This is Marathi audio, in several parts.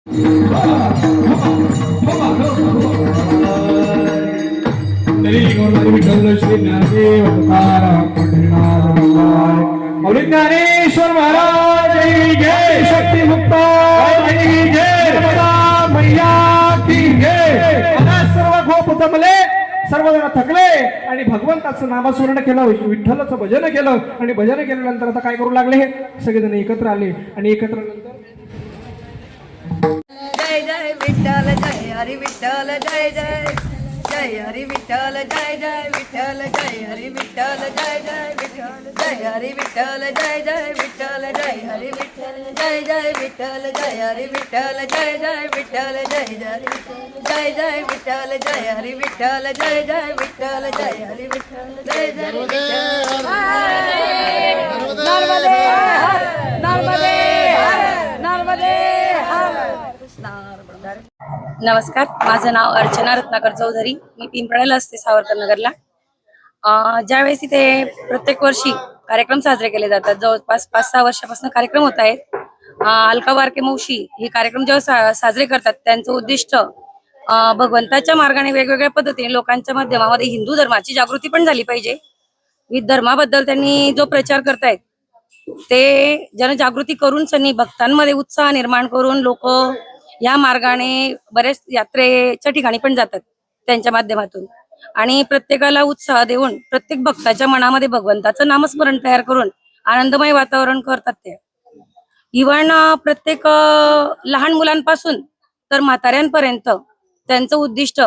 ज्ञानेश्वर महाराज जय, शक्ती मुक्ता जय, मैया की जय. सर्व गोप जमले, सर्वजण थकले आणि भगवंताचं नामस्मरण केलं, विठ्ठलाचं भजन केलं आणि भजन केल्यानंतर आता काय करू लागले, सगळेजण एकत्र आले आणि एकत्र नंतर जय जय विठ्ठल जय हरी विठ्ठल जय जय जय हरी विठ्ठल जय जय विठ्ठल जय हरी विठ्ठल जय जय विठ्ठल जय हरी विठ्ठल जय जय विठ्ठल जय हरी विठ्ठल जय जय विठ्ठल जय हरी विठ्ठल जय जय विठ्ठल जय जय जय विठ्ठल जय हरी विठ्ठल जय जय विठ्ठल जय हरी विठ्ठल जय जय नर्मदे नर्मदे नर्मदे. नमस्कार, माझं नाव अर्चना रत्नाकर चौधरी. मी पिंपळाला असते, सावरकर नगरला. ज्यावेळेस इथे प्रत्येक वर्षी कार्यक्रम साजरे केले जातात, जवळपास 5-6 वर्षापासून कार्यक्रम होत आहेत. अलका बारके मावशी हे कार्यक्रम जेव्हा साजरे करतात, त्यांचं उद्दिष्ट भगवंताच्या मार्गाने वेगवेगळ्या पद्धतीने लोकांच्या माध्यमामध्ये हिंदू धर्माची जागृती पण झाली पाहिजे. विविध धर्माबद्दल त्यांनी जो प्रचार करतायत ते जनजागृती करून सनी भक्तांमध्ये उत्साह निर्माण करून लोक या मार्गाने बरेच यात्रेच्या ठिकाणी पण जातात त्यांच्या माध्यमातून, आणि प्रत्येकाला उत्साह देऊन प्रत्येक भक्ताच्या मनामध्ये भगवंताचं नामस्मरण तयार करून आनंदमय वातावरण करतात. ते इव्हन प्रत्येक लहान मुलांपासून तर म्हाताऱ्यांपर्यंत त्यांचं उद्दिष्ट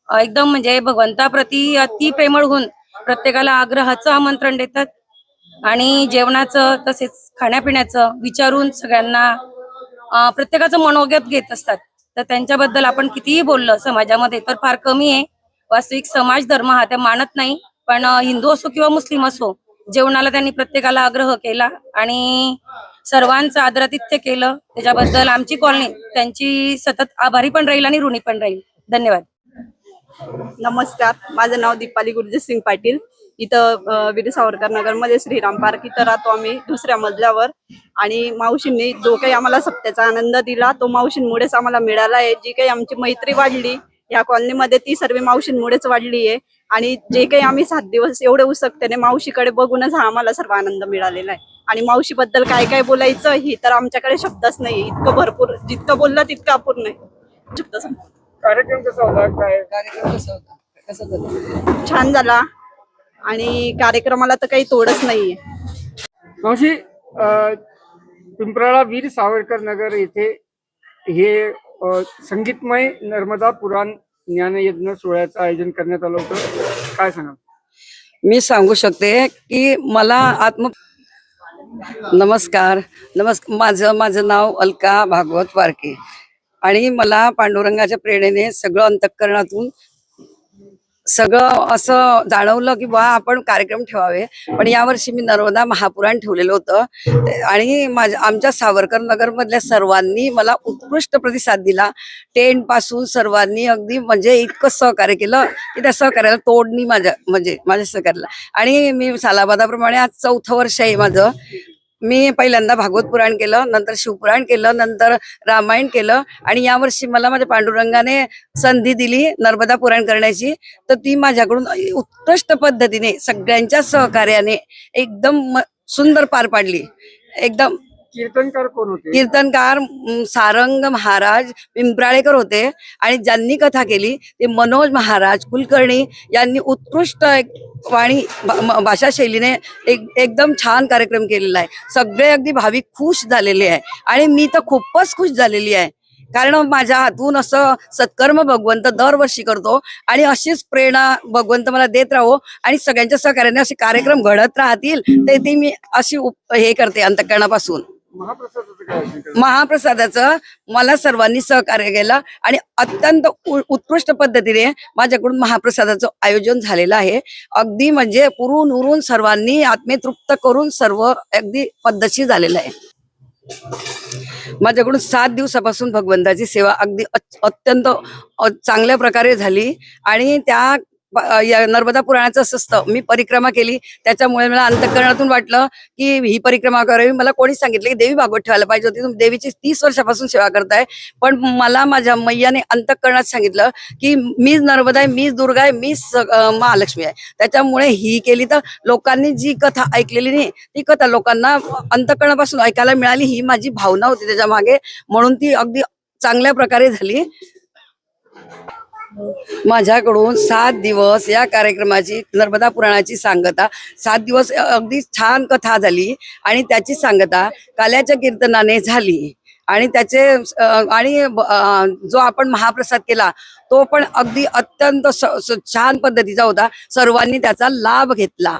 एकदम म्हणजे भगवंताप्रती अति प्रेमळ होऊन प्रत्येकाला आग्रहाचं आमंत्रण देतात आणि जेवणाचं तसेच खाण्यापिण्याचं विचारून सगळ्यांना प्रत्येकाचं मनोगत घेत असतात. तर त्यांच्याबद्दल आपण कितीही बोललं समाजामध्ये तर फार कमी आहे. वास्तविक समाज धर्म हा त्या मानत नाही, पण हिंदू असो किंवा मुस्लिम असो, जेवणाला त्यांनी प्रत्येकाला आग्रह केला आणि सर्वांचं आदरातिथ्य केलं. त्याच्याबद्दल आमची कॉलनी त्यांची सतत आभारी पण राहील आणि ऋणी पण राहील. धन्यवाद. नमस्कार, माझं नाव दीपाली गुरुजीत सिंग पाटील. इथं वीर सावरकर नगर मध्ये श्रीराम पार्क इथं राहतो आम्ही, 2ऱ्या मजल्यावर. आणि मावशींनी जो काही आम्हाला सप्त्याचा आनंद दिला तो मावशींमुळेच आम्हाला मिळाला आहे. जी काही आमची मैत्री वाढली या कॉलनीमध्ये ती सर्व मावशींमुळेच वाढली आहे. आणि जे काही आम्ही 7 दिवस एवढे उत्सुकतेने मावशीकडे बघूनच हा आम्हाला सर्व आनंद मिळालेला आहे. आणि मावशीबद्दल काय काय बोलायचं ही तर आमच्याकडे शब्दच नाही, इतकं भरपूर, जितकं बोललं तितकं अपूर्ण नाही. कार्यक्रम कसा होता, काय कार्यक्रम कसा होता, कसा झाला? छान झाला आणि कार्यक्रमाला तर काही तोडच नाहीये. मावशी, पिंपराळा वीर सावरकर नगर येथे हे संगीतमय नर्मदा पुराण ज्ञानयज्ञ सोहळ्याचं आयोजन करण्यात आलं होतं, काय सांगा? मी सांगू शकते की मला नमस्कार. माझं नाव अलका भागवत वारके आणि मला पांडुरंगाच्या प्रेरणेने सगळं अंतःकरणातून सगळं असं जाणवलं की बा आपण कार्यक्रम ठेवावे. पण यावर्षी मी नर्मदा महापुराण ठेवलेलं होतं आणि आमच्या सावरकर नगर मधल्या सर्वांनी मला उत्कृष्ट प्रतिसाद दिला. टेंट पासून सर्वांनी अगदी म्हणजे इतकं सहकार्य केलं की त्या सहकार्याला तोड नाही माझ्या सहकार्याला. आणि मी सालाबादाप्रमाणे आज 4थं वर्ष आहे माझं. मी पहिल्यांदा भागवत पुराण केलं, नंतर शिवपुराण केलं, नंतर रामायण केलं आणि यावर्षी मला माझ्या पांडुरंगाने संधी दिली नर्मदा पुराण करण्याची. तर ती माझ्याकडून उत्कृष्ट पद्धतीने सगळ्यांच्या सहकार्याने एकदम सुंदर पार पाडली. एकदम कीर्तनकार कोण होते? कीर्तनकार सारंग महाराज पिंपराळेकर होते आणि ज्यांनी कथा केली ते मनोज महाराज कुलकर्णी यांनी उत्कृष्ट वाणी भाषा शैलीने एकदम छान कार्यक्रम केलेला आहे. सगळे अगदी भाविक खुश झालेले आहे आणि मी तर खूपच खुश झालेली आहे. कारण माझ्या हातून असं सत्कर्म भगवंत दरवर्षी करतो आणि अशीच प्रेरणा भगवंत मला देत राहो आणि सगळ्यांच्या सहकार्याने असे कार्यक्रम घडत राहतील ते ती मी अशी हे करते अंतःकरणापासून. महाप्रसादाचं मला सर्वांनी सहकार्य केलं आणि अत्यंत उत्कृष्ट पद्धतीने माझ्याकडून महाप्रसादाचं आयोजन झालेलं आहे. अगदी म्हणजे पुरून उरून सर्वांनी आत्मेतृप्त करून सर्व अगदी पद्धतशीर झालेलं आहे. माझ्याकडून 7 दिवसापासून भगवंताची सेवा अगदी अत्यंत चांगल्या प्रकारे झाली आणि त्या या नर्मदा पुराणाचं असं असतं. मी परिक्रमा केली, त्याच्यामुळे मला अंतःकरणातून वाटलं की ही परिक्रमा करावी. मला कोणीच सांगितलं की देवी भागवत ठेवायला पाहिजे होती, तुम्ही देवीची 30 वर्षापासून सेवा करताय. पण मला माझ्या मैयाने अंतःकरणात सांगितलं की मीच नर्मदा आहे, मीच दुर्गा आहे, मीच महालक्ष्मी आहे. त्याच्यामुळे ही केली. तर लोकांनी जी कथा ऐकलेली नाही ती कथा लोकांना अंतःकरणापासून ऐकायला मिळाली, ही माझी भावना होती त्याच्या मागे, म्हणून ती अगदी चांगल्या प्रकारे झाली. माझ्याकडून 7 दिवस या कार्यक्रमाची नर्मदा पुराणाची सांगता, 7 दिवस अगदी छान कथा झाली आणि त्याची सांगता काल्याच्या कीर्तनाने झाली. आणि त्याचे जो आपण महाप्रसाद केला तो पण अगदी अत्यंत छान पद्धतीचा होता. सर्वांनी त्याचा लाभ घेतला.